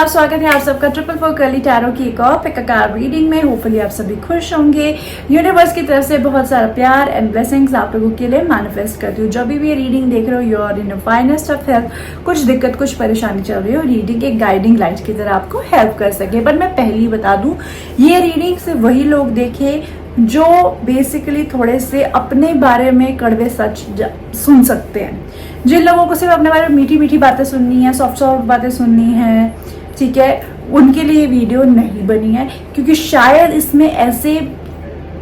आदाब, स्वागत है आप सबका ट्रिपल फोर कर्ली टैरो की एक और पिकाकार रीडिंग में। होपफुली आप सभी खुश होंगे। यूनिवर्स की तरफ से बहुत सारा प्यार एंड ब्लेसिंग्स आप लोगों के लिए मैनिफेस्ट करती हूँ। जब भी ये रीडिंग देख रहे हो, you are in finest of health, कुछ दिक्कत कुछ परेशानी चल रही हो, रीडिंग एक गाइडिंग लाइट की तरह आपको हेल्प कर सके। बट मैं पहले ही बता दूं, ये रीडिंग से वही लोग देखे जो बेसिकली थोड़े से अपने बारे में कड़वे सच सुन सकते हैं। जिन लोगों को सिर्फ अपने बारे में मीठी मीठी बातें सुननी है, सॉफ्ट सॉफ्ट बातें सुननी है, ठीक है, उनके लिए वीडियो नहीं बनी है। क्योंकि शायद इसमें ऐसे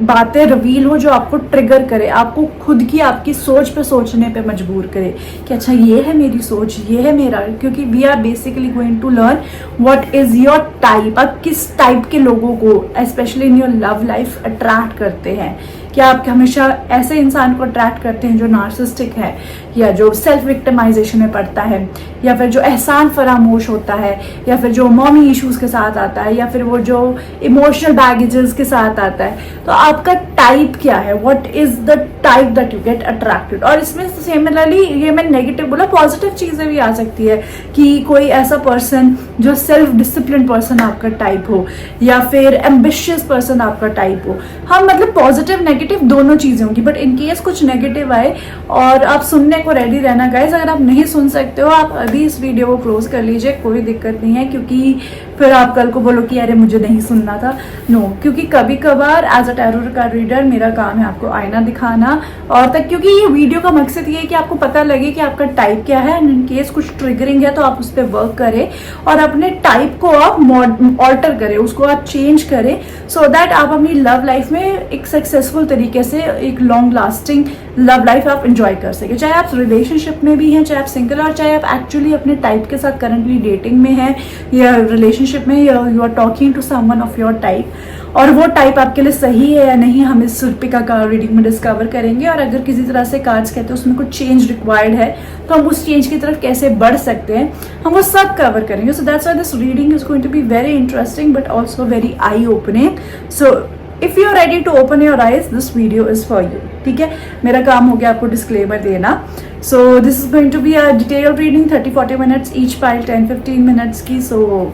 बातें रिवील हो जो आपको ट्रिगर करे, आपको खुद की आपकी सोच पे सोचने पे मजबूर करे कि अच्छा ये है मेरी सोच, ये है मेरा। क्योंकि we are basically going to learn what is your type. आप किस टाइप के लोगों को specially in your love life attract करते हैं। क्या आप हमेशा ऐसे इंसान को अट्रैक्ट करते हैं जो नार्सिसिस्टिक है, या जो सेल्फ विक्टिमाइजेशन में पड़ता है, या फिर जो एहसान फरामोश होता है, या फिर जो मॉमी इश्यूज के साथ आता है, या फिर वो जो इमोशनल बैगेजेस के साथ आता है। तो आपका टाइप क्या है, what is the type that you get attracted. और इसमें सिमिलरली ये मैं नेगेटिव बोला, पॉजिटिव चीजें भी आ सकती है कि कोई ऐसा पर्सन जो सेल्फ डिसिप्लिन पर्सन आपका टाइप हो, या फिर एम्बिशियस पर्सन आपका टाइप हो। हम मतलब पॉजिटिव नेगेटिव दोनों चीजें होंगी। बट इन केस कुछ नेगेटिव आए और आप सुनने को रेडी रहना गाइस। अगर आप नहीं सुन सकते हो, आप अभी इस वीडियो को क्लोज कर लीजिए, कोई दिक्कत नहीं है। क्योंकि फिर आप कल को बोलो कि अरे मुझे नहीं सुनना था। नो, क्योंकि कभी कभार as a tarot card reader मेरा काम है आपको आईना दिखाना। और तक क्योंकि ये वीडियो का मकसद ये है कि आपको पता लगे कि आपका टाइप क्या है, एंड इन केस कुछ ट्रिगरिंग है तो आप उस पर वर्क करें और अपने टाइप को आप ऑल्टर करें, उसको आप चेंज करें, सो दैट आप अपनी लव लाइफ में एक सक्सेसफुल तरीके से एक लॉन्ग लास्टिंग लव लाइफ आप एंजॉय कर सके। चाहे आप रिलेशनशिप में भी हैं, चाहे आप सिंगल, और चाहे आप एक्चुअली अपने टाइप के साथ करंटली डेटिंग में हैं, या रिलेशनशिप में, या you are talking to someone of your type, और वो टाइप आपके लिए सही है या नहीं, हम इस पिकाकार रीडिंग में डिस्कवर करेंगे। और अगर किसी तरह से कार्ड्स कहते हैं उसमें कुछ चेंज रिक्वायर्ड है, तो हम उस चेंज की तरफ कैसे बढ़ सकते हैं, हम वो सब कवर करेंगे। So that's why this reading is going to be very interesting but also very eye opening. So if you are ready to open your eyes, this video is for you. ठीक है, मेरा काम हो गया आपको disclaimer देना। So this is going to be a detail reading, 30-40 minutes each pile, 10-15 minutes की। So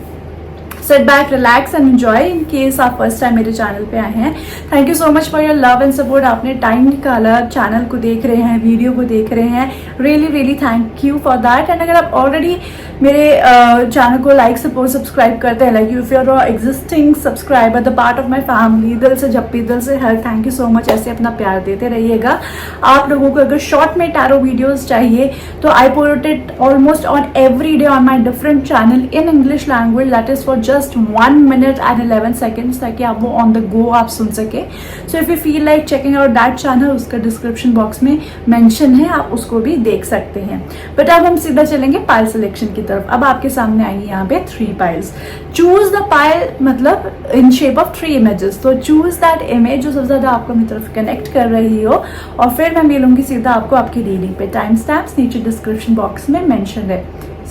sit back, relax and enjoy. In case आप फर्स्ट टाइम मेरे चैनल पे आए हैं, thank you so much for your love and support. आपने time निकाला, channel को देख रहे हैं, वीडियो को देख रहे हैं, really really thank you for that. And अगर आप ऑलरेडी मेरे चैनल को लाइक सपोर्ट सब्सक्राइब करते हैं, like you if you are existing subscriber, the part of my family, दिल से झप्पी, दिल से help, thank you so much. ऐसे अपना प्यार देते रहिएगा। आप लोगों को अगर शॉर्ट में टैरो वीडियोज चाहिए तो I put it almost on every day on my different channel in English language, that is for just 1 minute and 11 seconds, ताकि आप वो ऑन द गो आप सुन सके। सो if you feel like checking out that channel, उसका description box में mention है, आप उसको भी देख सकते हैं। बट अब हम सीधा चलेंगे पाइल सिलेक्शन की तरफ। अब आपके सामने आएंगे यहाँ पे 3 पाइल्स। चूज द पाइल मतलब इन शेप ऑफ 3 इमेजेस। तो चूज दैट इमेज जो सबसे ज्यादा आपको मेरी तरफ कनेक्ट कर रही हो, और फिर मैं मिलूंगी सीधा आपको आपकी रीडिंग पे। टाइम स्टैम्प्स नीचे डिस्क्रिप्शन बॉक्स में मेंशन है।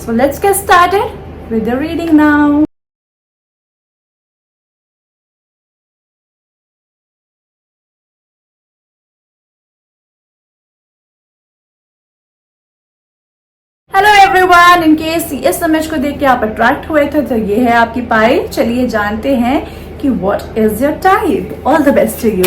So let's get started with the reading now. Hello everyone, in case इस इमेज को देख के आप अट्रैक्ट हुए थे तो ये है आपकी पाइल। चलिए जानते हैं कि what is your type. All the best to you.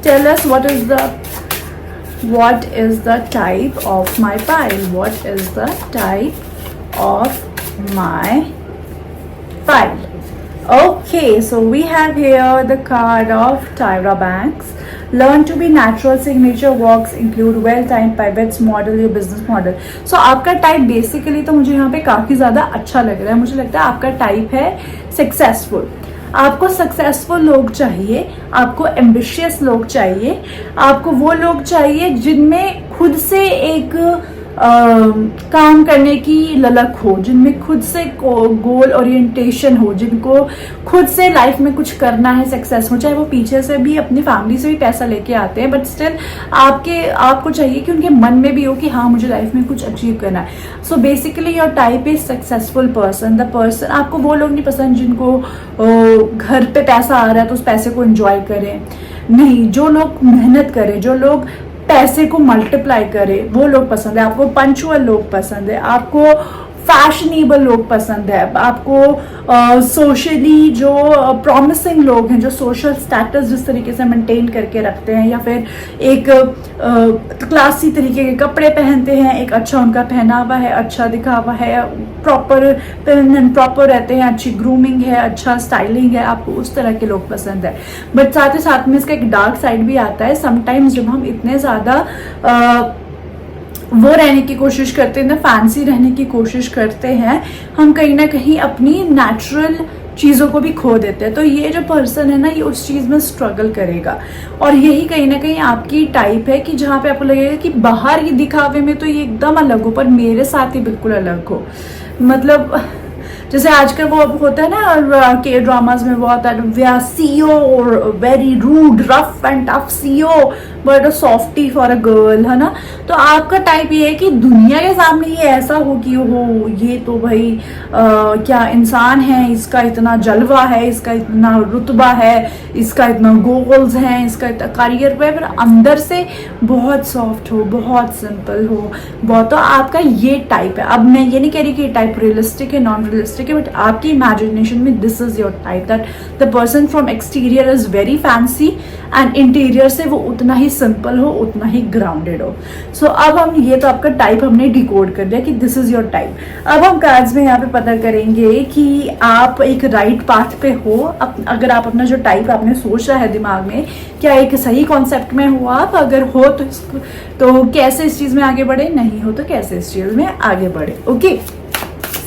Tell us what is the type of my pile. What is the type of my pile? Okay, so we have here the card of Tyra Banks. Learn to be natural. Signature works include well-timed pivots. Model your business model. So आपका type basically तो मुझे यहाँ पे काफी ज्यादा अच्छा लग रहा है। मुझे लगता है आपका टाइप है सक्सेसफुल। आपको सक्सेसफुल लोग चाहिए, आपको एम्बिशियस लोग चाहिए, आपको वो लोग चाहिए जिनमें खुद से एक काम करने की ललक हो, जिनमें खुद से गोल ओरिएंटेशन हो, जिनको खुद से लाइफ में कुछ करना है, सक्सेस हो, चाहे वो पीछे से भी अपनी फैमिली से भी पैसा लेके आते हैं, बट स्टिल आपको चाहिए कि उनके मन में भी हो कि हाँ मुझे लाइफ में कुछ अचीव करना है। So basically your type is successful person. The person, आपको वो लोग नहीं पसंद जिनको घर पे पैसा आ रहा है तो उस पैसे को एंजॉय करें, नहीं, जो लोग मेहनत करें, जो लोग पैसे को मल्टीप्लाई करे, वो लोग पसंद है आपको। पंचुअल लोग पसंद है आपको, फैशनेबल लोग पसंद है आपको, सोशली जो प्रॉमिसिंग लोग हैं, जो सोशल स्टेटस जिस तरीके से मेंटेन करके रखते हैं, या फिर एक क्लासी तरीके के कपड़े पहनते हैं, एक अच्छा उनका पहनावा है, अच्छा दिखावा है, प्रॉपर प्रॉपर रहते हैं, अच्छी ग्रूमिंग है, अच्छा स्टाइलिंग है, आपको उस तरह के लोग पसंद है। बट साथ ही साथ में इसका एक डार्क साइड भी आता है। समटाइम्स जब हम इतने ज़्यादा वो रहने की कोशिश करते हैं ना, फैंसी रहने की कोशिश करते हैं, हम कहीं ना कहीं अपनी नेचुरल चीज़ों को भी खो देते हैं। तो ये जो पर्सन है ना, ये उस चीज़ में स्ट्रगल करेगा, और यही कहीं ना कहीं आपकी टाइप है कि जहाँ पे आपको लगेगा कि बाहर ही दिखावे में तो ये एकदम अलग हो, पर मेरे साथ ही बिल्कुल अलग हो। मतलब जैसे आजकल वो होता है ना के ड्रामाज में, वो होता है वी आर सीईओ और very rude rough and tough CEO but a softie for a girl, है ना। तो आपका टाइप ये है कि दुनिया के सामने ये ऐसा हो कि हो ये तो भाई क्या इंसान है, इसका इतना जलवा है, इसका इतना रुतबा है, इसका इतना गोल्स हैं, इसका इतना करियर पे, पर अंदर से बहुत सॉफ्ट हो, बहुत सिंपल हो, बहुत। तो आपका ये टाइप है। अब मैं ये नहीं कह रही कि ये टाइप रियलिस्टिक है, नॉन रियलिस्टिक है, बट आपकी इमेजिनेशन में this is your type, that the person from exterior is very fancy and interior से वो उतना ही सिंपल हो, उतना ही ग्राउंडेड हो। सो अब हम ये तो आपका टाइप हमने डिकोड कर दिया कि दिस इज योर टाइप। अब हम कार्ड्स में यहाँ पे पता करेंगे कि आप एक राइट पाथ पे हो। अगर आप अपना जो टाइप आपने सोचा है दिमाग में, क्या एक सही कॉन्सेप्ट में हो आप, अगर हो तो कैसे इस चीज में आगे बढ़े, नहीं हो तो कैसे इस चीज में आगे बढ़े। Okay,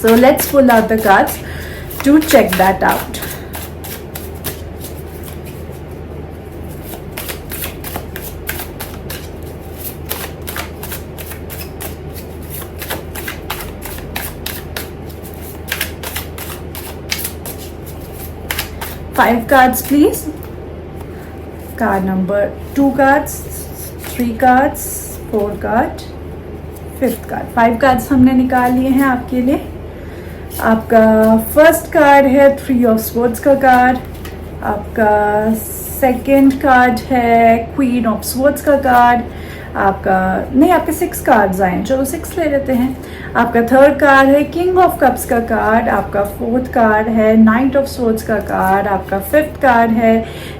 so let's pull out the cards to check that out. Five cards please. Card number 2 cards, 3 cards, 4 card, 5th card। 5 cards हमने निकाल लिए हैं आपके लिए। आपका फर्स्ट कार्ड है 3 ऑफ स्वॉर्ड्स का कार्ड, आपका सेकंड कार्ड है क्वीन ऑफ स्वॉर्ड्स का कार्ड, आपका नहीं, आपके 6 कार्ड्स आए, चलो 6 ले लेते हैं। आपका थर्ड कार्ड है किंग ऑफ कप्स का कार्ड, आपका फोर्थ कार्ड है नाइट ऑफ स्वॉर्ड्स का कार्ड, आपका 5th कार्ड है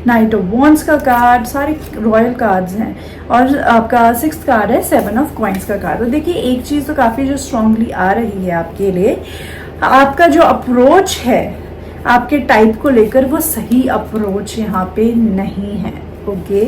नाइट ऑफ वॉन्ड्स का कार्ड, सारे रॉयल कार्ड्स हैं, और आपका 6th कार्ड है 7 ऑफ कॉइंस का कार्ड। तो देखिए एक चीज़ तो काफ़ी जो स्ट्रांगली आ रही है आपके लिए, आपका जो अप्रोच है आपके टाइप को लेकर, वो सही अप्रोच यहाँ पे नहीं है। ओके,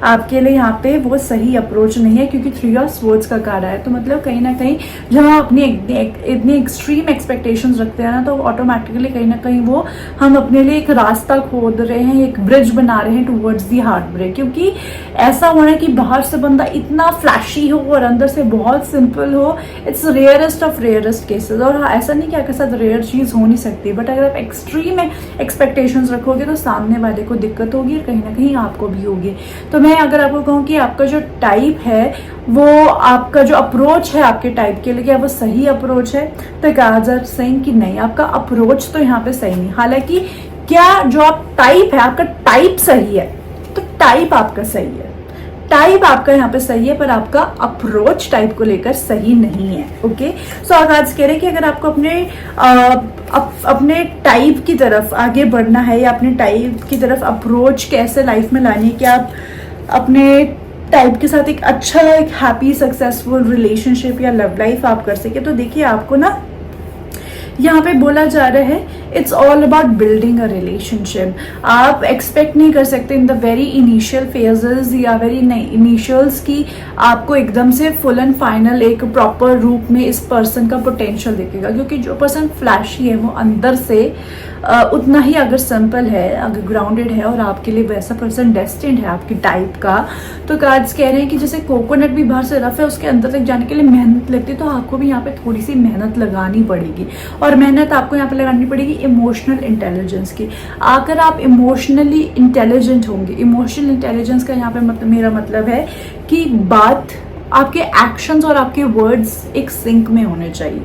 आपके लिए यहाँ पे वो सही अप्रोच नहीं है, क्योंकि 3 ऑफ स्वॉर्ड्स का कार्ड है। तो मतलब कहीं ना कहीं जहाँ अपनी इतनी एक्सट्रीम एक्सपेक्टेशंस रखते हैं ना, तो ऑटोमेटिकली कहीं ना कहीं वो हम अपने लिए एक रास्ता खोद रहे हैं, एक ब्रिज बना रहे हैं टूवर्ड्स दी हार्ट ब्रेक। क्योंकि ऐसा होना कि बाहर से बंदा इतना फ्लैशी हो और अंदर से बहुत सिंपल हो, it's rarest of rarest cases. और ऐसा नहीं कि आपके साथ रेयर चीज़ हो नहीं सकती, बट अगर आप एक्सट्रीम एक्सपेक्टेशंस रखोगे तो सामने वाले को दिक्कत होगी और कहीं ना कहीं आपको भी होगी। तो मैं अगर आपको कहूँ कि आपका जो टाइप है, वो आपका जो अप्रोच है आपके टाइप के लिए, क्या वो सही अप्रोच है, तो कार्ड्स आर सेइंग कि नहीं, आपका अप्रोच तो यहाँ पे सही नहीं। हालांकि क्या जो आप टाइप है, आपका टाइप सही है, तो टाइप आपका सही है, टाइप आपका यहाँ पे सही है, पर आपका अप्रोच टाइप को लेकर सही नहीं है। ओके, सो कार्ड्स कह रहे हैं कि अगर आपको अपने टाइप की तरफ आगे बढ़ना है, या अपने टाइप की तरफ अप्रोच कैसे लाइफ में लानी है, कि आप अपने टाइप के साथ एक अच्छा, एक हैप्पी सक्सेसफुल रिलेशनशिप या लव लाइफ आप कर सके, तो देखिए आपको ना यहाँ पे बोला जा रहा है it's all about building a relationship. आप एक्सपेक्ट नहीं कर सकते in the very initial phases या वेरी इनिशियल्स की आपको एकदम से फुल एंड फाइनल एक प्रॉपर रूप में इस पर्सन का पोटेंशियल दिखेगा, क्योंकि जो पर्सन फ्लैशी है वो अंदर से उतना ही अगर सिंपल है, अगर ग्राउंडेड है और आपके लिए वैसा पर्सन डेस्टिन्ड है आपकी टाइप का, तो कार्ड्स कह रहे हैं कि जैसे कोकोनट भी बाहर से रफ है, उसके अंदर तक जाने के लिए मेहनत लगती है, तो आपको भी यहाँ पे थोड़ी सी मेहनत लगानी पड़ेगी. और मेहनत आपको यहाँ पे लगानी पड़ेगी इमोशनल इंटेलिजेंस की. अगर आप इमोशनली इंटेलिजेंट होंगे, इमोशनल इंटेलिजेंस का यहाँ पे मेरा मतलब है कि बात, आपके एक्शंस और आपके वर्ड्स एक सिंक में होने चाहिए.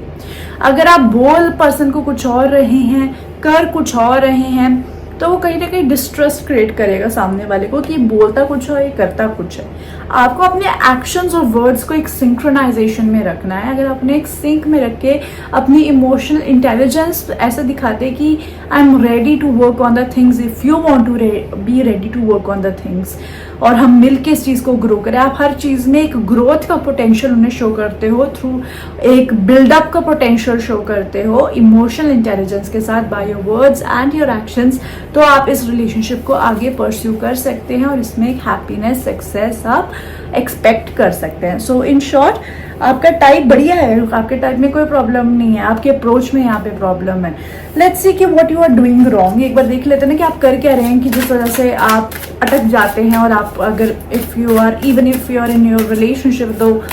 अगर आप बोल पर्सन को कुछ और रहे हैं, कर कुछ और रहे हैं, तो वो कहीं ना कहीं डिस्ट्रस्ट क्रिएट करेगा सामने वाले को कि बोलता कुछ है, करता कुछ है. आपको अपने एक्शंस और वर्ड्स को एक सिंक्रोनाइजेशन में रखना है. अगर अपने एक सिंक में रख के अपनी इमोशनल इंटेलिजेंस ऐसा दिखाते कि I am ready to work on the things if you want to be ready to work on the things, और हम मिलके इस चीज़ को ग्रो करें. आप हर चीज़ में एक ग्रोथ का पोटेंशियल उन्हें शो करते हो थ्रू एक बिल्डअप का पोटेंशियल शो करते हो इमोशनल इंटेलिजेंस के साथ by your words and your actions, तो आप इस रिलेशनशिप को आगे परस्यू कर सकते हैं और इसमें एक हैप्पीनेस, सक्सेस आप एक्सपेक्ट कर सकते हैं. सो इन शॉर्ट, आपका टाइप बढ़िया है, आपके टाइप में कोई प्रॉब्लम नहीं है, आपके अप्रोच में यहाँ पे प्रॉब्लम है. लेट्स सी कि what you are doing wrong. एक बार देख लेते हैं ना कि आप कर क्या रहे हैं कि जिस वजह से आप अटक जाते हैं. और आप अगर if you are in your relationship, तो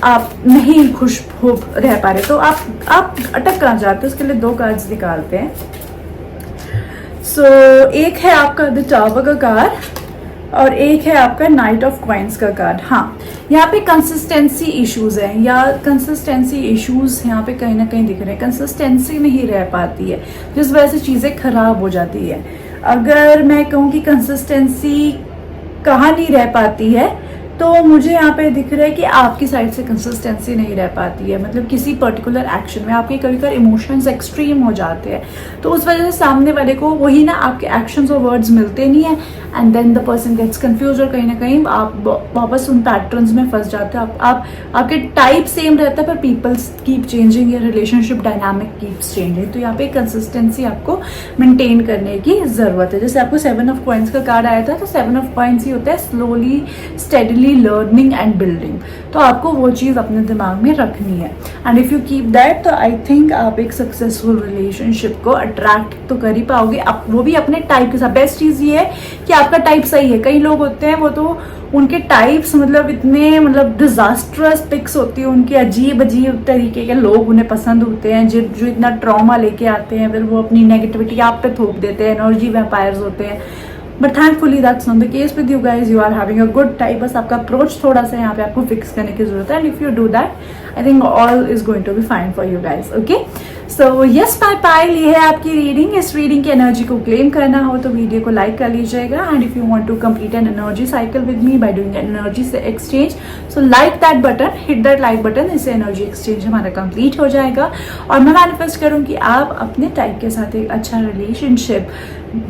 आप नहीं खुश हो रह पा रहे, तो आप अटक कहाँ जाते हैं, उसके लिए 2 कार्ड्स निकालते हैं. सो एक है आपका द टावर का कार्ड और एक है आपका नाइट ऑफ क्वाइंस का कार्ड. हाँ, यहाँ पे कंसिस्टेंसी इश्यूज हैं, या कंसिस्टेंसी इश्यूज यहाँ पे कहीं ना कहीं दिख रहे हैं. कंसिस्टेंसी नहीं रह पाती है, जिस वजह से चीज़ें खराब हो जाती है. अगर मैं कहूँ कि कंसिस्टेंसी कहाँ नहीं रह पाती है, तो मुझे यहाँ पे दिख रहा है कि आपकी साइड से कंसिस्टेंसी नहीं रह पाती है. मतलब किसी पर्टिकुलर एक्शन में आपके कभी कभी इमोशंस एक्सट्रीम हो जाते हैं, तो उस वजह से सामने वाले को वही ना आपके एक्शंस और वर्ड्स मिलते नहीं है, and then the person gets confuse, और कहीं ना कहीं आप वापस उन पैटर्न्स में फंस जाते हो. आपके टाइप सेम रहता है पर पीपल्स कीप चेंजिंग, या रिलेशनशिप डायनामिक कीप्स चेंजिंग. तो यहाँ पे कंसिस्टेंसी आपको मेंटेन करने की जरूरत है. जैसे आपको 7 ऑफ कॉइंस का कार्ड आया था, तो 7 ऑफ कॉइंस ही होता है slowly steadily learning and building. तो आपको वो चीज़ अपने दिमाग में रखनी है, and if you keep that, तो आई थिंक आप एक सक्सेसफुल रिलेशनशिप को अट्रैक्ट तो कर ही पाओगे, आप वो भी अपने टाइप के साथ. बेस्ट चीज़ ये है कि आपका टाइप सही है. कई लोग होते हैं वो तो उनके टाइप्स मतलब इतने डिजास्ट्रस पिक्स होती है उनकी, अजीब अजीब तरीके के लोग उन्हें पसंद होते हैं, जो इतना ट्रॉमा लेके आते हैं, फिर वो अपनी नेगेटिविटी आप पे थोप देते हैं, एनर्जी वैम्पायर्स होते हैं. But thankfully that's not the case with you guys. You are having a good type. बस आपका अप्रोच थोड़ा सा यहाँ पे आपको फिक्स करने की जरूरत है, and if you do that I think all is going to be fine for you guys. Okay, so yes bye bye. ये है आपकी रीडिंग. इस रीडिंग की एनर्जी को क्लेम करना हो तो वीडियो को लाइक कर लीजिएगा, and if you want to complete an energy cycle with me by doing energy से exchange, so like that button, hit that like button. इससे एनर्जी एक्सचेंज हमारा कंप्लीट हो जाएगा और मैं मैनिफेस्ट करूँ कि आप अपने टाइप के साथ एक अच्छा रिलेशनशिप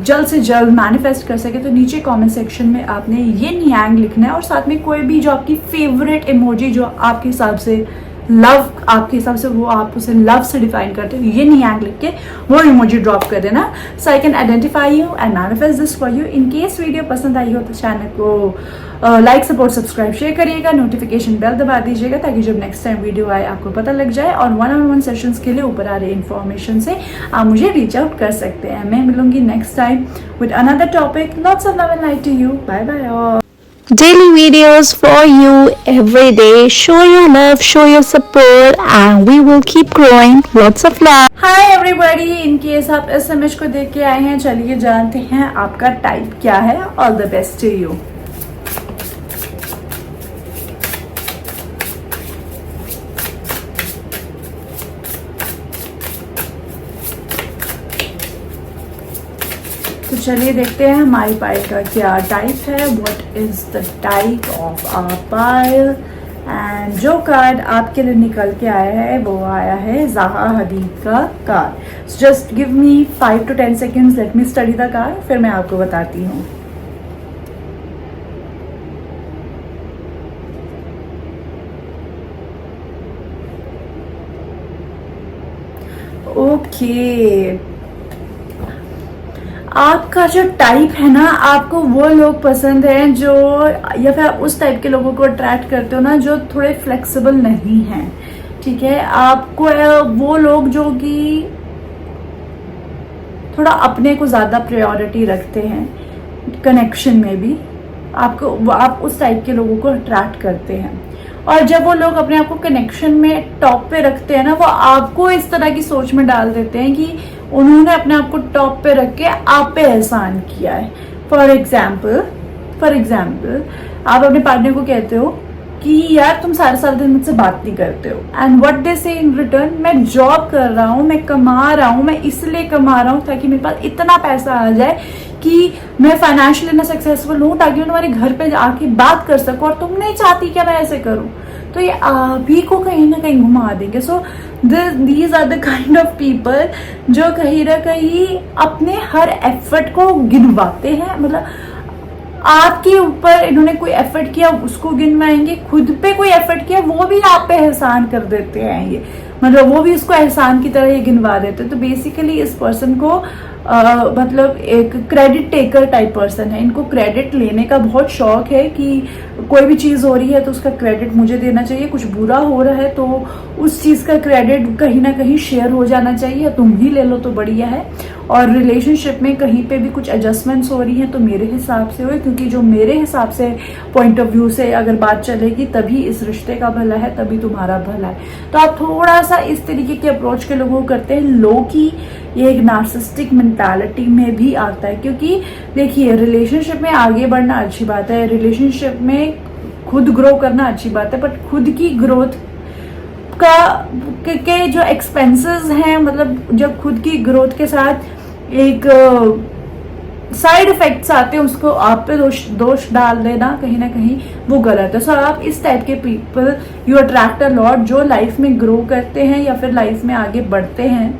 जल्द से जल्द मैनिफेस्ट कर सके. तो नीचे कमेंट सेक्शन में आपने ये नियांग लिखना है, और साथ में कोई भी जो आपकी फेवरेट इमोजी जो आपके हिसाब से लव, आपके हिसाब से वो आप उसे लव से डिफाइन करते हो, ये नियांग लिख के वो इमोजी ड्रॉप कर देना, so I can identify you and manifest this for you. In case video पसंद आई हो तो चैनल को लाइक, सपोर्ट, सब्सक्राइब, शेयर करिएगा, नोटिफिकेशन बेल दबा दीजिएगा ताकि जब नेक्स्ट टाइम वीडियो आए आपको पता लग जाए. और 1-on-1 सेशंस के लिए ऊपर आ रहे इन्फॉर्मेशन से आप मुझे रीच आउट कर सकते हैं. मैं मिलूंगी next time with another topic. Lots of love and light to you. Bye bye all. Daily videos for you every day. Show your love, show your support, and we will keep growing. Lots of love. Hi everybody. In case आप इस image को देख के आए हैं, चलिए जानते हैं आपका टाइप क्या है. All the best to you. तो चलिए देखते हैं हमारी पाइल का क्या टाइप है. What is the type of our pile. And जो कार्ड आपके लिए निकल के आया है वो आया है ज़ाहा हदीद का card. Just give me 5 to 10 seconds. Let me study the card, फिर मैं आपको बताती हूँ. ओके, आपका जो टाइप है ना, आपको वो लोग पसंद हैं जो, या फिर आप उस टाइप के लोगों को अट्रैक्ट करते हो ना जो थोड़े फ्लेक्सिबल नहीं हैं, ठीक है। आपको वो लोग जो कि थोड़ा अपने को ज़्यादा प्रायोरिटी रखते हैं कनेक्शन में भी, आप उस टाइप के लोगों को अट्रैक्ट करते हैं। और जब वो लोग अपने आप को कनेक्शन में टॉप पे रखते हैं ना, वो आपको इस तरह की सोच में डाल देते हैं कि उन्होंने अपने आप को टॉप पे रख के आप पे एहसान किया है। फॉर एग्जाम्पल आप अपने पार्टनर को कहते हो कि यार तुम सारे दिन मुझसे बात नहीं करते हो, एंड व्हाट दे से इन रिटर्न, मैं जॉब कर रहा हूँ, मैं कमा रहा हूँ, मैं इसलिए कमा रहा हूँ ताकि मेरे पास इतना पैसा आ जाए कि मैं फाइनेंशियली इतना सक्सेसफुल हूँ ताकि मैं तुम्हारे घर पे आके बात कर सकूँ, और तुम नहीं चाहती क्या मैं ऐसे करूँ, तो ये आप ही को कहीं ना कहीं घुमा देंगे। So these are the kind of people जो कहीं ना कहीं अपने हर एफर्ट को गिनवाते हैं। मतलब आपके ऊपर इन्होंने कोई एफर्ट किया उसको गिनवाएंगे, खुद पे कोई एफर्ट किया वो भी आप पे एहसान कर देते हैं ये, मतलब वो भी इसको एहसान की तरह ये गिनवा देते हैं। तो बेसिकली इस पर्सन को मतलब एक क्रेडिट टेकर टाइप पर्सन है। इनको क्रेडिट लेने का बहुत शौक है कि कोई भी चीज़ हो रही है तो उसका क्रेडिट मुझे देना चाहिए, कुछ बुरा हो रहा है तो उस चीज़ का क्रेडिट कहीं ना कहीं शेयर हो जाना चाहिए, तुम ही ले लो तो बढ़िया है। और रिलेशनशिप में कहीं पे भी कुछ एडजस्टमेंट्स हो रही हैं तो मेरे हिसाब से हो, क्योंकि जो मेरे हिसाब से पॉइंट ऑफ व्यू से अगर बात चलेगी तभी इस रिश्ते का भला है, तभी तुम्हारा भला है। तो आप थोड़ा सा इस तरीके के अप्रोच के लोगों को करते हैं। लो की ये एक नार्सिसिस्टिक मेंटालिटी में भी आता है, क्योंकि देखिए रिलेशनशिप में आगे बढ़ना अच्छी बात है, रिलेशनशिप में खुद ग्रो करना अच्छी बात है, बट खुद की ग्रोथ के जो एक्सपेंसेस हैं, मतलब जब खुद की ग्रोथ के साथ एक साइड इफेक्ट्स आते हैं उसको आप पे दोष डाल देना कहीं ना कहीं वो गलत है। सो आप इस टाइप के people you attract a lot जो लाइफ में ग्रो करते हैं या फिर लाइफ में आगे बढ़ते हैं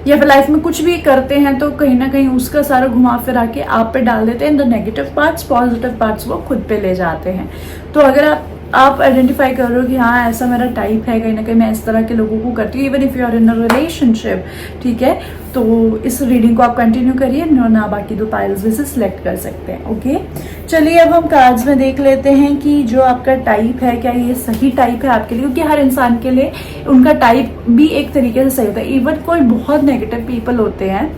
या फिर लाइफ में कुछ भी करते हैं तो कहीं ना कहीं उसका सारा घुमा फिरा के आप पे डाल देते हैं। The negative parts, positive parts वो खुद पे ले जाते हैं। तो अगर आप आइडेंटिफाई कर रहे हो कि हाँ ऐसा मेरा टाइप है, कहीं ना कहीं मैं इस तरह के लोगों को करती हूँ, even if you are in a relationship, ठीक है, तो इस रीडिंग को आप कंटिन्यू करिए, ना बाकी दो पाइल्स भी से सिलेक्ट कर सकते हैं। ओके, चलिए अब हम कार्ड्स में देख लेते हैं कि जो आपका टाइप है क्या ये सही टाइप है आपके लिए, क्योंकि हर इंसान के लिए उनका टाइप भी एक तरीके से सही होता है। इवन कोई बहुत नेगेटिव पीपल होते हैं,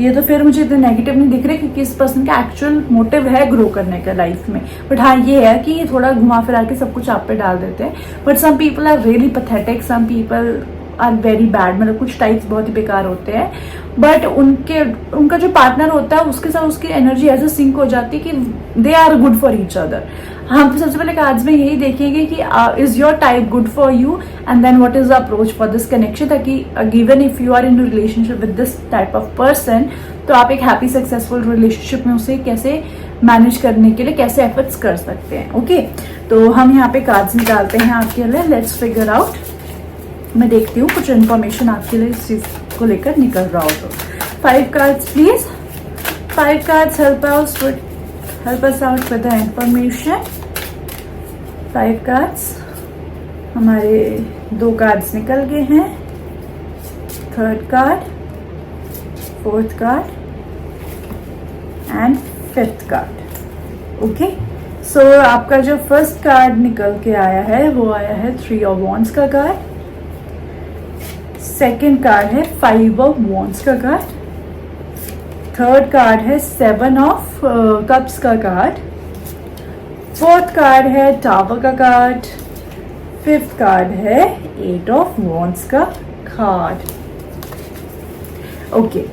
ये तो फिर मुझे इतने नेगेटिव नहीं दिख रहे क्योंकि इस पर्सन का एक्चुअल मोटिव है ग्रो करने का लाइफ में, बट हाँ ये है कि ये थोड़ा घुमा फिरा के सब कुछ आप पे डाल देते हैं। But some people are really pathetic, some people are very bad, मतलब कुछ टाइप्स बहुत ही बेकार होते हैं, बट उनका जो पार्टनर होता है उसके साथ उसकी एनर्जी ऐसे सिंक हो जाती है कि they are good for each other. हम तो सबसे पहले कार्ड्स में यही देखेंगे कि is your type good for you, and then what is the approach for this connection, ताकि given if you are in relationship with this type of person तो आप एक हैप्पी सक्सेसफुल रिलेशनशिप में उसे कैसे मैनेज करने के लिए कैसे एफर्ट्स कर सकते हैं। ओके, तो हम यहाँ पे कार्ड्स निकालते हैं आपके लिए, लेट्स फिगर आउट। मैं देखती हूँ कुछ इन्फॉर्मेशन आपके लिए इस चीज को लेकर निकल रहा हो तो। 5 cards please, 5 cards help us out with the information. 5 cards, हमारे 2 कार्ड्स निकल गए हैं, 3rd card, 4th card and 5th card. Okay, so आपका जो फर्स्ट कार्ड निकल के आया है वो आया है 3 ऑफ वॉन्ड्स का कार्ड, सेकेंड कार्ड है 5 ऑफ वॉन्ड्स का कार्ड, 3rd कार्ड है 7 ऑफ कप्स का कार्ड, 4th कार्ड है टावर का कार्ड, 5th कार्ड है 8 ऑफ वॉन्ड्स का कार्ड। ओके,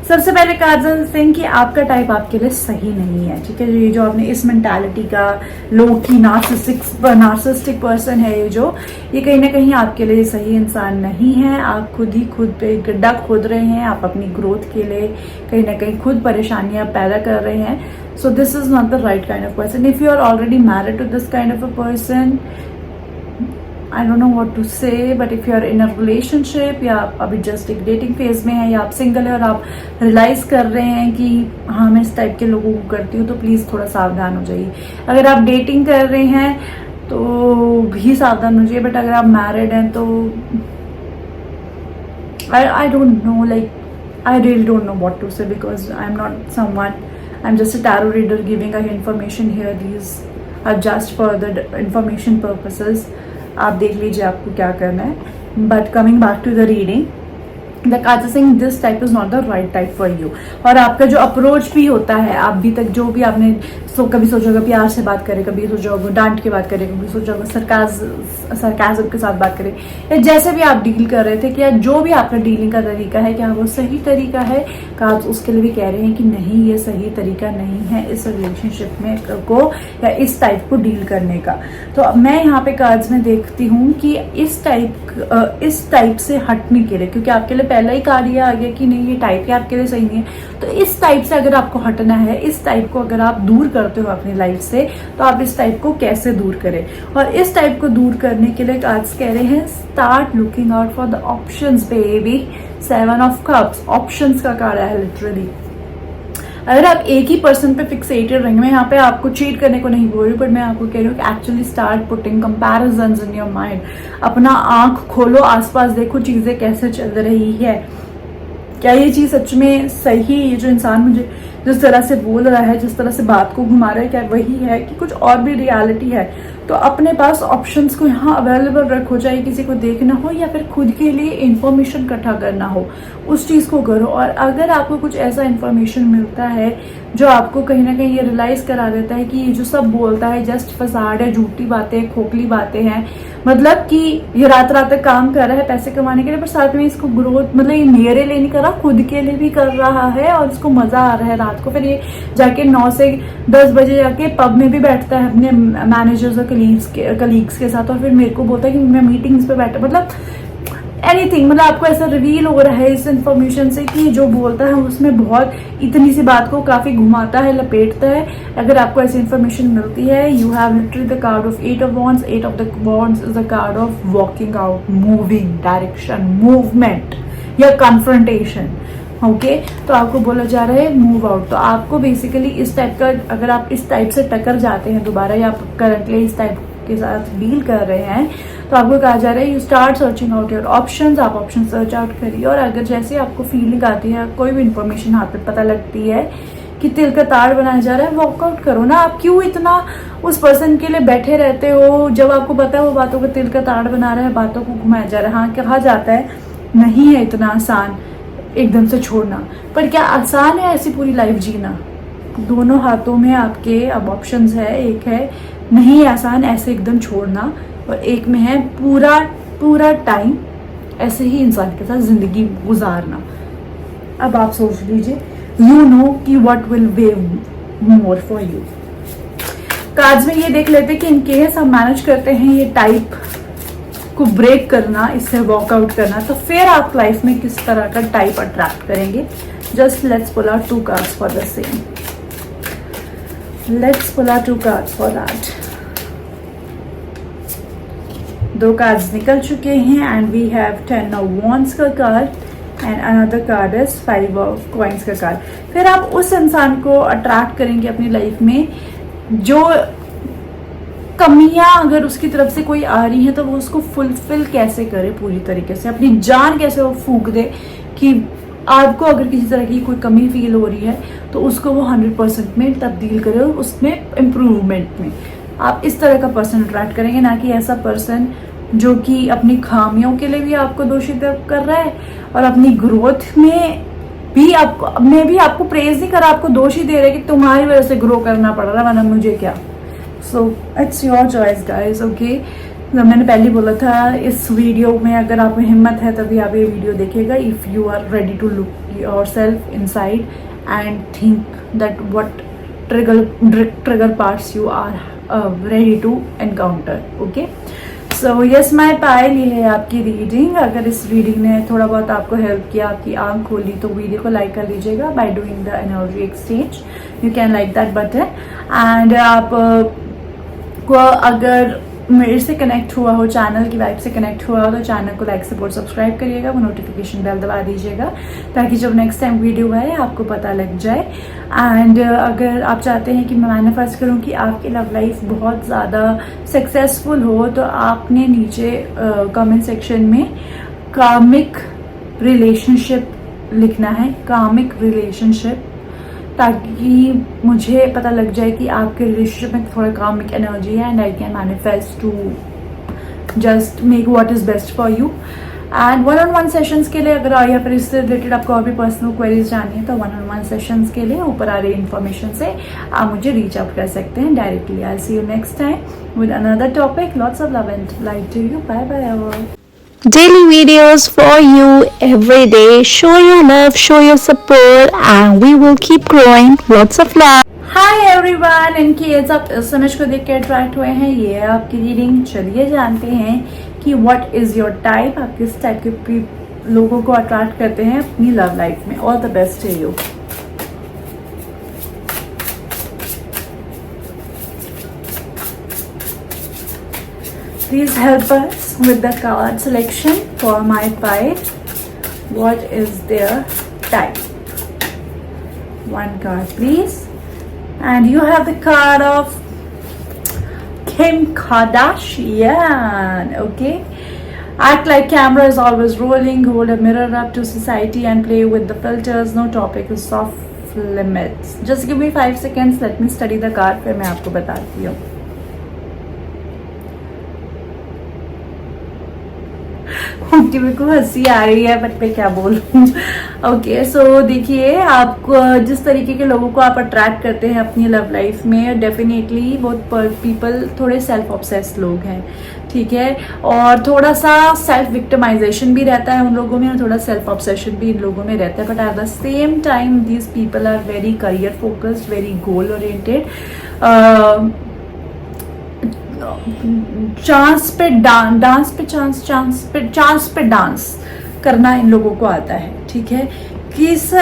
सबसे पहले कार्ड्स थिंक कि आपका टाइप आपके लिए सही नहीं है, ठीक है। ये जो आपने इस मेंटालिटी का लो की नार्सिसिस्टिक पर्सन है, ये कहीं ना कहीं आपके लिए सही इंसान नहीं है। आप खुद पे गड्ढा खोद रहे हैं, आप अपनी ग्रोथ के लिए कहीं ना कहीं खुद परेशानियां पैदा कर रहे हैं। So this is not the right kind of person. If you are already married to this kind of a person, I don't know what to say, but if you are in a relationship या आप अभी just एक dating phase में है या आप single है और आप रियलाइज कर रहे हैं कि हाँ मैं इस टाइप के लोगों को करती हूँ, तो प्लीज थोड़ा सावधान हो जाइए। अगर आप डेटिंग कर रहे हैं तो भी सावधान हो जाइए, बट अगर आप मैरिड हैं तो I don't know, like I really don't know what to say because I'm not someone, I'm just a tarot reader giving a information here. These are just for the information purposes. आप देख लीजिए आपको क्या करना है. But coming back to the reading, the cards are saying this type is not the right type for you. और आपका जो अप्रोच भी होता है, आप भी तक जो भी आपने कभी सोचा होगा प्यार से बात करें, कभी सोचा होगा डांट के बात करें, कभी सोचा होगा सरकाज़म के साथ बात करें, या जैसे भी आप डील कर रहे थे, क्या जो भी आपका डीलिंग का तरीका है क्या वो सही तरीका है. कार्ड्स उसके लिए भी कह रहे हैं कि नहीं, ये सही तरीका नहीं है इस रिलेशनशिप में को या इस टाइप को डील करने का. तो मैं यहाँ पे कार्ड्स में देखती हूँ कि इस टाइप से हटने के लिए, क्योंकि आपके लिए पहला ही कार्ड ये आ गया कि नहीं ये टाइप ही आपके लिए सही नहीं है. तो इस टाइप से अगर आपको हटना है, इस टाइप को अगर आप दूर करते हो अपनी लाइफ से, तो आप इस टाइप को कैसे दूर करें. और इस टाइप को दूर करने के लिए कार्ड्स कह रहे हैं start looking out for the options baby. 7 of cups options का कार्ड है लिटरली. अगर आप एक ही पर्सन पे फिक्सेटेड रहेंगे, मैं यहाँ पे आपको चीट करने को नहीं बोल रही, बट मैं आपको कह रही हूँ कि actually start putting comparisons in your mind. अपना आंख खोलो, आसपास देखो चीजें कैसे चल रही है, क्या ये चीज सच में सही, ये जो इंसान मुझे जिस तरह से बोल रहा है, जिस तरह से बात को घुमा रहा है, क्या वही है कि कुछ और भी रियलिटी है. तो अपने पास ऑप्शंस को यहाँ अवेलेबल रखो, चाहे किसी को देखना हो या फिर खुद के लिए इंफॉर्मेशन इकट्ठा करना हो, उस चीज को करो. और अगर आपको कुछ ऐसा इंफॉर्मेशन मिलता है जो आपको कहीं ना कहीं ये रियलाइज करा देता है कि ये जो सब बोलता है जस्ट फसाड है, झूठी बातें, खोखली बातें हैं, मतलब कि ये रात रात तक काम कर रहा है पैसे कमाने के लिए, पर साथ में इसको ग्रोथ, मतलब ये मेरे लिए नहीं कर रहा, खुद के लिए भी कर रहा है और इसको मजा आ रहा है रात को. फिर ये जाके 9 से 10 बजे जाके पब में भी बैठता है अपने मैनेजर्स और कलीग्स के साथ, और फिर मेरे को बोलता है कि मैं मीटिंग्स पे बैठा, मतलब एनीथिंग, मतलब आपको ऐसा रिवील हो रहा है इस इंफॉर्मेशन से कि जो बोलता है उसमें बहुत इतनी सी बात को काफी घुमाता है, लपेटता है. अगर आपको ऐसी इंफॉर्मेशन मिलती है, you have literally the card of 8 of wands. 8 of the wands is the card of walking out, moving, direction, movement या कन्फ्रंटेशन. ओके, तो आपको बोला जा रहा है मूव आउट. तो आपको बेसिकली इस टाइप का, अगर आप इस टाइप से टकर जाते हैं दोबारा, या आप करंटली इस टाइप के साथ डील कर रहे हैं, तो आपको कहा जा रहा है you start searching out your options. आप ऑप्शन सर्च आउट करिए, और अगर जैसे आपको फीलिंग आती है, कोई भी इंफॉर्मेशन हाथ पे पता लगती है कि तिल का ताड़ बनाया जा रहा है, वॉकआउट करो ना. आप क्यों इतना उस पर्सन के लिए बैठे रहते हो जब आपको पता है वो बातों को तिल का ताड़ बना रहा है, बातों को घुमाया जा रहा है. हाँ, कहा जाता है नहीं है इतना आसान एकदम से छोड़ना, पर क्या आसान है ऐसी पूरी लाइफ जीना? दोनों हाथों में आपके अब ऑप्शंस है. एक है नहीं आसान ऐसे एकदम छोड़ना, और एक में है पूरा टाइम ऐसे ही इंसान के साथ जिंदगी गुजारना. अब आप सोच लीजिए, यू नो कि what will way more for you. Cards में ये देख लेते कि इन केस हम मैनेज करते हैं ये टाइप को ब्रेक करना, इससे वॉकआउट करना, तो फिर आप लाइफ में किस तरह का टाइप अट्रैक्ट करेंगे. Just let's pull out 2 cards for the same. Let's pull out 2 cards for that. 2 cards निकल चुके हैं and we have 10 of wands का card and another card is 5 of coins का कार्ड. फिर आप उस इंसान को अट्रैक्ट करेंगे अपनी लाइफ में जो कमियां अगर उसकी तरफ से कोई आ रही है, तो वो उसको फुलफिल कैसे करे, पूरी तरीके से अपनी जान कैसे वो फूंक दे कि आपको अगर किसी तरह की कोई कमी फील हो रही है तो उसको वो 100% में तब्दील करे और उसमें इम्प्रूवमेंट में. आप इस तरह का पर्सन अट्रैक्ट करेंगे, ना कि ऐसा पर्सन जो कि अपनी खामियों के लिए भी आपको दोषी कर रहा है और अपनी ग्रोथ में भी आपको प्रेज नहीं कर रहा, आपको दोषी दे रहा है कि तुम्हारी वजह से ग्रो करना पड़ रहा है, वरना मुझे क्या. So it's your choice guys. Okay, मैंने पहले बोला था इस वीडियो में अगर आपको हिम्मत है तभी आप ये वीडियो देखिएगा. If you are ready to look yourself inside and think that what trigger parts you are ready to encounter. Okay, so yes my Payal, ये है आपकी रीडिंग. अगर इस रीडिंग ने थोड़ा बहुत आपको हेल्प किया, आपकी आंख खोली, तो वीडियो को लाइक कर लीजिएगा by doing the energy exchange. You can like that button. And आप को अगर मेरे से कनेक्ट हुआ हो, चैनल की वाइब से कनेक्ट हुआ हो, तो चैनल को लाइक सपोर्ट सब्सक्राइब करिएगा, वो नोटिफिकेशन बेल दबा दीजिएगा ताकि जब नेक्स्ट टाइम वीडियो आए आपको पता लग जाए. एंड अगर आप चाहते हैं कि मैं मैनिफेस्ट करूं कि आपकी लव लाइफ बहुत ज़्यादा सक्सेसफुल हो, तो आपने नीचे कमेंट सेक्शन में कार्मिक रिलेशनशिप लिखना है कामिक रिलेशनशिप, ताकि मुझे पता लग जाए कि आपके रिलेशनशिप में थोड़ा कामिक एनर्जी है and I can manifest to just make what is best for you. And 1-on-1 sessions के लिए अगर या फिर इससे रिलेटेड आपको और भी पर्सनल क्वेरीज जाननी है तो 1-on-1 सेशंस के लिए ऊपर आ रही इन्फॉर्मेशन से आप मुझे रीच आउट कर सकते हैं directly. I see you next time with another topic. Lots of love and light to you. Bye bye ever. Daily videos for you every day. Show your love, show your support, and we will keep growing. Lots of love. Hi everyone, in case आप इस image को देख के attract हुए हैं, ये है आपकी रीडिंग। चलिए जानते हैं कि व्हाट इज योर टाइप, आप किस टाइप के लोगों को अट्रैक्ट करते हैं अपनी लव लाइफ में। All the best to you. Please help us with the card selection for my pile. What is their type? One card, please. And you have the card of Kim Kardashian. Okay. Act like camera is always rolling. Hold a mirror up to society and play with the filters. No topic is off limits. Just give me 5 seconds. Let me study the card. फिर मैं आपको बताती हूँ। उनकी मेरे को हंसी आ रही है बट मैं क्या बोलूँ। ओके, सो देखिए, आपको जिस तरीके के लोगों को आप अट्रैक्ट करते हैं अपनी लव लाइफ में, डेफिनेटली वो पीपल थोड़े सेल्फ ऑब्सेस्ड लोग हैं, ठीक है। और थोड़ा सा सेल्फ विक्टिमाइजेशन भी रहता है उन लोगों में और थोड़ा सेल्फ ऑब्सेशन भी इन लोगों में रहता है। But at the same time these people are very career focused, very goal oriented. Chance पे डांस करना इन लोगों को आता है, ठीक है। किस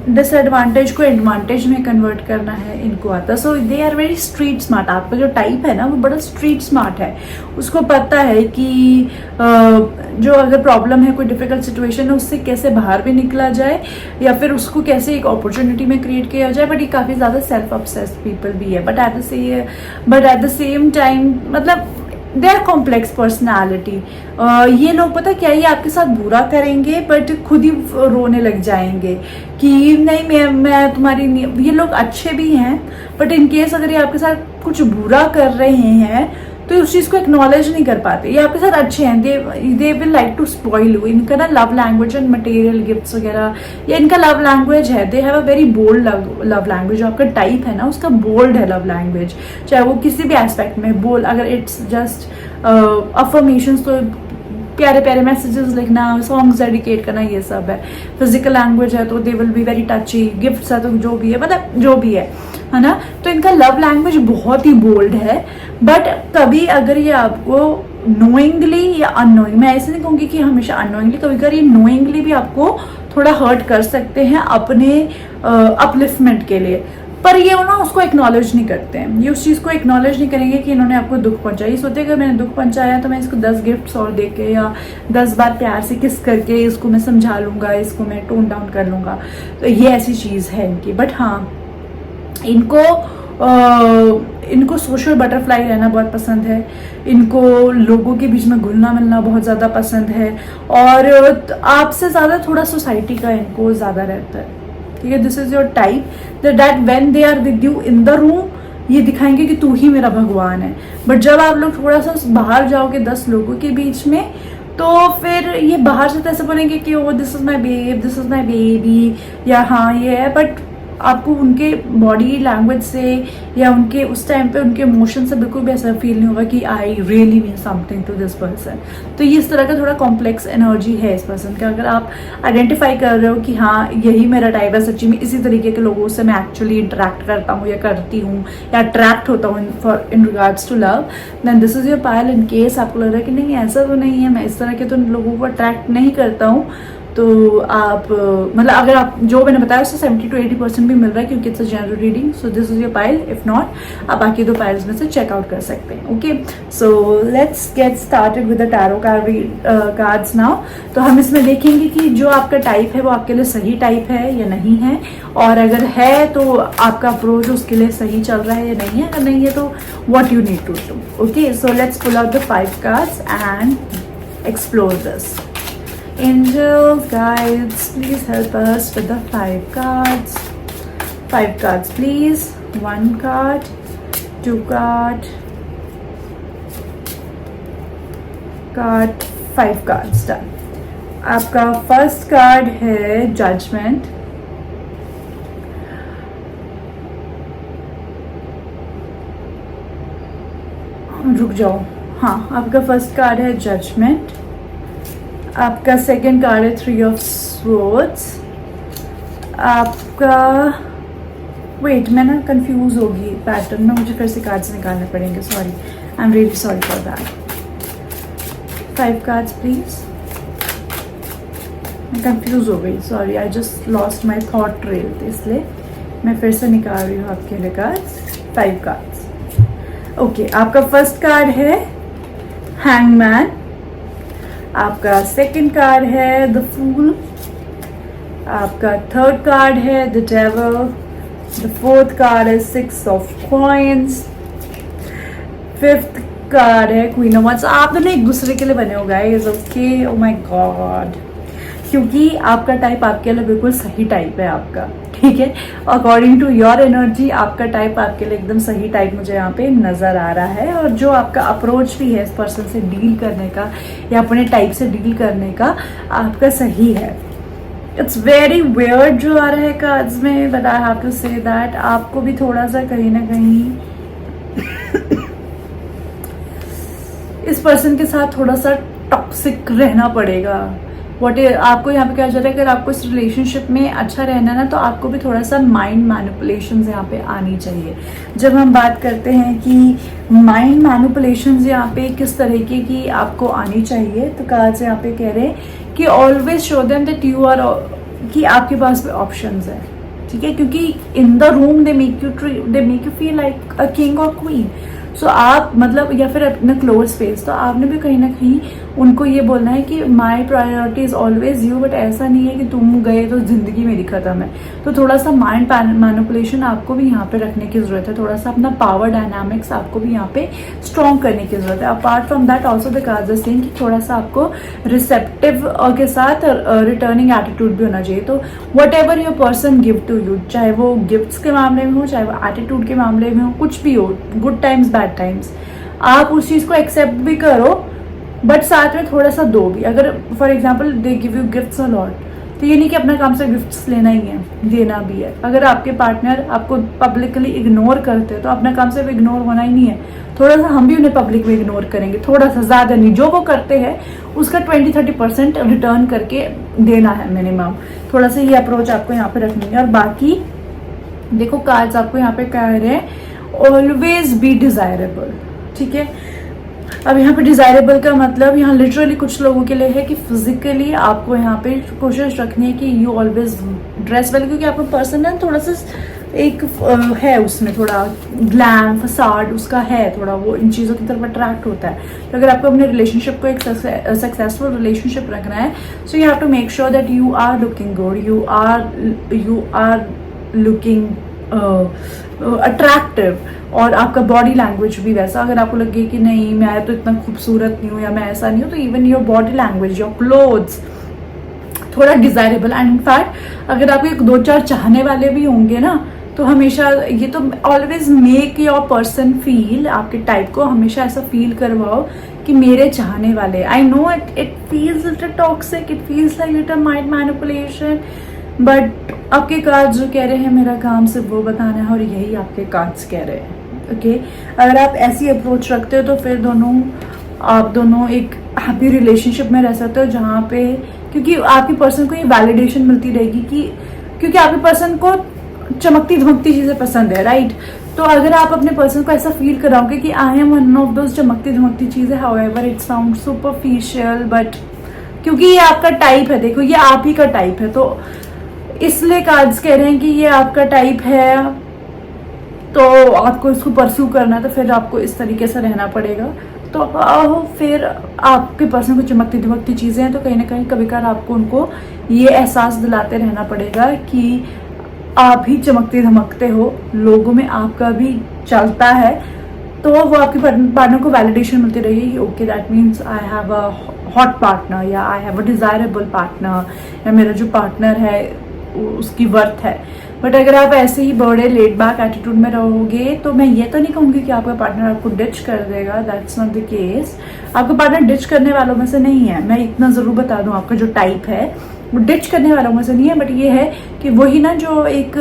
डिसएडवांटेज को एडवांटेज में कन्वर्ट करना है इनको आता है। So they are very street smart. आपका जो टाइप है ना वो बड़ा स्ट्रीट स्मार्ट है। उसको पता है कि जो अगर प्रॉब्लम है, कोई डिफिकल्ट सिचुएशन है, उससे कैसे बाहर भी निकला जाए या फिर उसको कैसे एक अपॉर्चुनिटी में क्रिएट किया जाए। बट ये काफ़ी ज़्यादा सेल्फ ऑब्सेस्ड पीपल भी है। But at the same time मतलब दे आर कॉम्प्लेक्स पर्सनैलिटी। ये लोग पता क्या, ये आपके साथ बुरा करेंगे बट खुद ही रोने लग जाएंगे कि नहीं मैं तुम्हारी ये लोग अच्छे भी हैं बट इन केस अगर ये आपके साथ कुछ बुरा कर रहे हैं तो उस चीज़ को एक्नॉलेज नहीं कर पाते। ये आपके साथ अच्छे हैं, they will like to spoil you. इनका ना love language and material gifts वगैरह या इनका लव लैंग्वेज है। They have a very bold love language. जो आपका टाइप है ना उसका बोल्ड है लव लैंग्वेज, चाहे वो किसी भी एस्पेक्ट में बोल। अगर इट्स जस्ट अफर्मेशंस तो प्यारे प्यारे मैसेजेस लिखना, सॉन्ग्स डेडिकेट करना, ये सब है। फिजिकल लैंग्वेज है तो they will be very टची। Gifts है तो जो भी है, मतलब जो भी है ना। तो इनका लव लैंग्वेज बहुत ही बोल्ड है। बट कभी अगर ये आपको नोइंगली या अननोइंग, मैं ऐसे नहीं कहूँगी कि हमेशा अननोइंगली, कभी कभी ये नोइंगली भी आपको थोड़ा हर्ट कर सकते हैं अपने अपलिफ्टमेंट के लिए। पर ये ना उसको एक्नॉलेज नहीं करते हैं। ये उस चीज़ को एक्नॉलेज नहीं करेंगे कि इन्होंने आपको दुख पहुंचाया। ये सोचते अगर मैंने दुख पहुंचाया तो मैं इसको 10 गिफ्ट्स और दे के या 10 बार प्यार से किस करके इसको मैं समझा लूँगा, इसको मैं टोन डाउन कर लूँगा। तो ये ऐसी चीज़ है इनकी। बट हाँ, इनको सोशल बटरफ्लाई रहना बहुत पसंद है। इनको लोगों के बीच में घुलना मिलना बहुत ज़्यादा पसंद है। और आपसे ज़्यादा थोड़ा सोसाइटी का इनको ज़्यादा रहता है, ठीक है। This is your type that when they are with you in the room ये दिखाएंगे कि तू ही मेरा भगवान है। बट जब आप लोग थोड़ा सा बाहर जाओगे 10 लोगों के बीच में तो फिर ये बाहर से तो ऐसे बोलेंगे कि oh this is my babe, this is my baby, या हाँ ये है। बट आपको उनके बॉडी लैंग्वेज से या उनके उस टाइम पे उनके इमोशन से बिल्कुल भी ऐसा फील नहीं होगा कि I really mean something to this person. तो ये इस तरह का थोड़ा कॉम्प्लेक्स एनर्जी है इस पर्सन का। अगर आप आइडेंटिफाई कर रहे हो कि हाँ यही मेरा टाइप है, सच्ची में इसी तरीके के लोगों से मैं एक्चुअली इंटरेक्ट करता हूँ या करती हूँ या अट्रैक्ट होता हूँ in regards to love, then this is your pile. In case आपको लग रहा है कि नहीं ऐसा तो नहीं है, मैं इस तरह के तो लोगों को अट्रैक्ट नहीं करता हूँ, तो आप मतलब अगर आप जो मैंने बताया उससे 70 to 80% भी मिल रहा है क्योंकि it's a general reading. So this is your pile. If not आप बाकी 2 पाइल्स में से चेकआउट कर सकते हैं। Okay, so let's get started with the tarot cards now. तो हम इसमें देखेंगे कि जो आपका टाइप है वो आपके लिए सही टाइप है या नहीं है, और अगर है तो आपका अप्रोच उसके लिए सही चल रहा है या नहीं है। अगर नहीं है तो what you need to do. Okay, so let's pull out the 5 cards and explore this. Angels, guides, please help us with the 5 cards. 5 cards, please. 1 card, 2 card, 5 cards. Done. आपका फर्स्ट कार्ड है judgement. रुक जाओ. हाँ, आपका first card है judgement. आपका second card है 3 of swords. आपका वेट, मैं ना कंफ्यूज होगी पैटर्न में, मुझे फिर से कार्ड्स निकालने पड़ेंगे. Sorry, I am really sorry for that. 5 cards please. मैं कंफ्यूज हो गई, sorry, I just lost my thought trail, इसलिए मैं फिर से निकाल रही हूँ आपके लिए कार्ड्स. 5 कार्ड्स. ओके, आपका फर्स्ट कार्ड है हैंगमैन. आपका सेकंड कार्ड है द फूल. आपका थर्ड कार्ड है the devil. The fourth card है 6 ऑफ कॉइंस. फिफ्थ कार्ड है क्वीन ऑफ वांड्स. आप दोनों एक दूसरे के लिए बने हो guys. Okay, oh my God, क्योंकि आपका टाइप आपके लिए बिल्कुल सही टाइप है आपका. ठीक है, अकॉर्डिंग टू योर एनर्जी आपका टाइप आपके लिए एकदम सही टाइप मुझे यहाँ पे नजर आ रहा है. और जो आपका अप्रोच भी है इस पर्सन से डील करने का या अपने टाइप से डील करने का, आपका सही है. इट्स वेरी वियर्ड जो आ रहा है कार्ड्स में, but I have to say that आपको भी थोड़ा सा कहीं ना कहीं इस पर्सन के साथ थोड़ा सा टॉक्सिक रहना पड़ेगा. आपको यहाँ पे क्या चल रहा है, अगर आपको इस रिलेशनशिप में अच्छा रहना ना, तो आपको भी थोड़ा सा माइंड मैनिपुलेशंस यहाँ पे आनी चाहिए. जब हम बात करते हैं कि माइंड मैनिपुलेशंस यहाँ पे किस तरीके की आपको आनी चाहिए, तो कार्ड्स यहाँ पे कह रहे हैं कि always show them that you are, कि आपके पास भी ऑप्शंस है. ठीक है, क्योंकि in the room they make you feel like a king और क्वीन. सो आप मतलब, या फिर अपना क्लोज स्पेस, तो आपने भी कहीं ना कहीं उनको ये बोलना है कि my priority is always you. But ऐसा नहीं है कि तुम गए तो जिंदगी मेरी खत्म है. तो थोड़ा सा माइंड मैनिपुलेशन आपको भी यहाँ पे रखने की जरूरत है. थोड़ा सा अपना पावर डायनामिक्स आपको भी यहाँ पे स्ट्रॉन्ग करने की जरूरत है. Apart from that also the cards are saying कि थोड़ा सा आपको रिसेप्टिव के साथ रिटर्निंग एटीट्यूड भी होना चाहिए. तो whatever your person give to you, चाहे वो गिफ्ट्स के मामले में हो, चाहे वो एटीट्यूड के मामले में हो, कुछ भी हो, गुड टाइम्स बैड टाइम्स, आप उस चीज को एक्सेप्ट भी करो, बट साथ में थोड़ा सा दो भी. अगर for example they give you gifts a lot, तो ये नहीं कि अपना काम से गिफ्ट्स लेना ही है, देना भी है. अगर आपके पार्टनर आपको पब्लिकली इग्नोर करते हैं, तो अपना काम से इग्नोर होना ही नहीं है. थोड़ा सा हम भी उन्हें पब्लिक में इग्नोर करेंगे, थोड़ा सा, ज्यादा नहीं. जो वो करते हैं उसका 20-30% रिटर्न करके देना है मिनिमम. थोड़ा सा ये अप्रोच आपको यहाँ पे रखनी है. और बाकी देखो कार्ड्स आपको यहाँ पे कह रहे हैं ऑलवेज बी डिजायरेबल. ठीक है, अब यहाँ पे डिजायरेबल का मतलब यहाँ लिटरली कुछ लोगों के लिए है कि फिजिकली आपको यहाँ पे कोशिश रखनी है कि यू ऑलवेज ड्रेस वेल, क्योंकि आपका पर्सन है थोड़ा सा एक है उसमें थोड़ा ग्लैम फसाड उसका है, थोड़ा वो इन चीज़ों की तरफ अट्रैक्ट होता है. तो अगर आपको अपने रिलेशनशिप को एक सक्सेसफुल रिलेशनशिप रखना है, so you have to make sure that you are looking good, you are looking attractive, और आपका बॉडी लैंग्वेज भी वैसा. अगर आपको लगे कि नहीं मैं तो इतना खूबसूरत नहीं हूँ या मैं ऐसा नहीं हूँ, तो even your body language, your clothes थोड़ा डिजायरेबल. एंड इनफैक्ट अगर आपके 2-4 चाहने वाले भी होंगे ना, तो हमेशा ये तो always make your person feel, आपके टाइप को हमेशा ऐसा फील करवाओ कि मेरे चाहने वाले. I know it feels little toxic, it feels like little mind manipulation, but आपके कार्ड्स जो कह रहे हैं मेरा काम सिर्फ वो बताना है, और यही आपके कार्ड्स कह रहे हैं. ओके, अगर आप ऐसी अप्रोच रखते हो तो फिर आप दोनों एक हैप्पी रिलेशनशिप में रह सकते हो, जहाँ पे क्योंकि आपकी पर्सन को ये वैलिडेशन मिलती रहेगी कि क्योंकि आपके पर्सन को चमकती धमकती चीजें पसंद है, राइट. तो अगर आप अपने पर्सन को ऐसा फील कराओगे कि I M one of those चमकती धमकती चीजें, however it sound superficial, but क्योंकि ये आपका टाइप है, देखो ये आप ही का टाइप है, तो इसलिए कार्ड्स कह रहे हैं कि ये आपका टाइप है, तो आपको इसको परस्यू करना है, तो फिर आपको इस तरीके से रहना पड़ेगा. तो फिर आपके पर्सन को चमकती धमकती चीजें हैं, तो कहीं ना कहीं कभी कभार आपको उनको ये एहसास दिलाते रहना पड़ेगा कि आप ही चमकते धमकते हो, लोगों में आपका भी चलता है. तो वो आपके पार्टनर को वैलिडेशन मिलती रहेगी कि okay that means I have a hot partner या I have a desirable partner या मेरा जो पार्टनर है उसकी वर्थ है। बट अगर आप ऐसे ही बड़े लेट बैक एटीट्यूड में रहोगे तो मैं ये तो नहीं कहूँगी कि आपका पार्टनर आपको डिच कर देगा, दैट्स नॉट द केस। आपका पार्टनर डिच करने वालों में से नहीं है, मैं इतना ज़रूर बता दूँ। आपका जो टाइप है वो डिच करने वालों में से नहीं है, बट ये है कि वही ना जो एक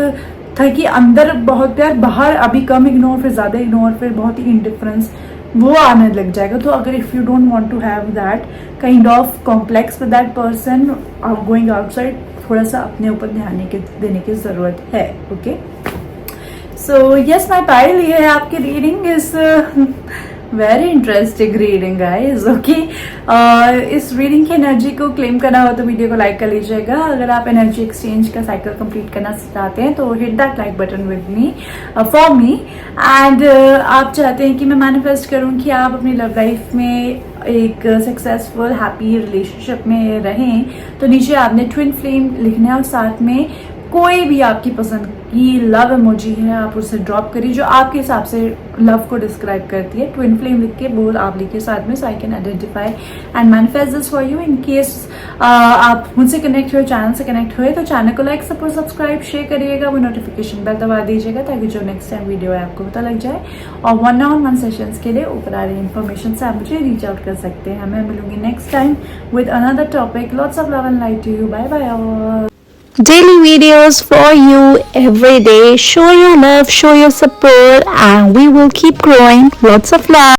था कि अंदर बहुत प्यार, बाहर अभी कम इग्नोर, फिर ज़्यादा इग्नोर, फिर बहुत ही इंडिफरेंस, वो आने लग जाएगा। तो अगर if you don't want to have that kind of complex with that person going outside, थोड़ा सा अपने ऊपर ध्यान देने की ज़रूरत है। Okay, so yes my Payal, ये है आपकी reading. Is very interesting reading guys. Okay, इस रीडिंग की एनर्जी को क्लेम करना हो तो वीडियो को लाइक कर लीजिएगा। अगर आप एनर्जी एक्सचेंज का साइकिल कंप्लीट करना चाहते हैं तो hit that like button with me for me. And आप चाहते हैं कि मैं मैनिफेस्ट करूं कि आप अपनी लव लाइफ में एक सक्सेसफुल हैप्पी रिलेशनशिप में रहें, तो नीचे आपने ट्विन फ्लेम लिखना है और साथ में कोई भी आपकी पसंद की लव इमोजी है आप उसे ड्रॉप करिए जो आपके हिसाब से लव को डिस्क्राइब करती है। ट्विन फ्लेम लिख के वो आप लिखिए साथ में, so I can identify and manifest this for you. In case आप मुझसे कनेक्ट हुए, चैनल से कनेक्ट हुए, तो चैनल को लाइक, सपोर्ट, सब्सक्राइब, शेयर करिएगा, वो नोटिफिकेशन बेल दबा दीजिएगा ताकि जो नेक्स्ट टाइम वीडियो है आपको पता लग जाए। और 1-on-1 सेशंस के लिए ऊपर आ रही इन्फॉर्मेशन से आप मुझे रीच आउट कर सकते हैं। मैं मिलूंगी next time with another topic. Lots of love and light to you. Bye bye all. Daily videos for you every day. Show your love, show your support, and we will keep growing. Lots of love.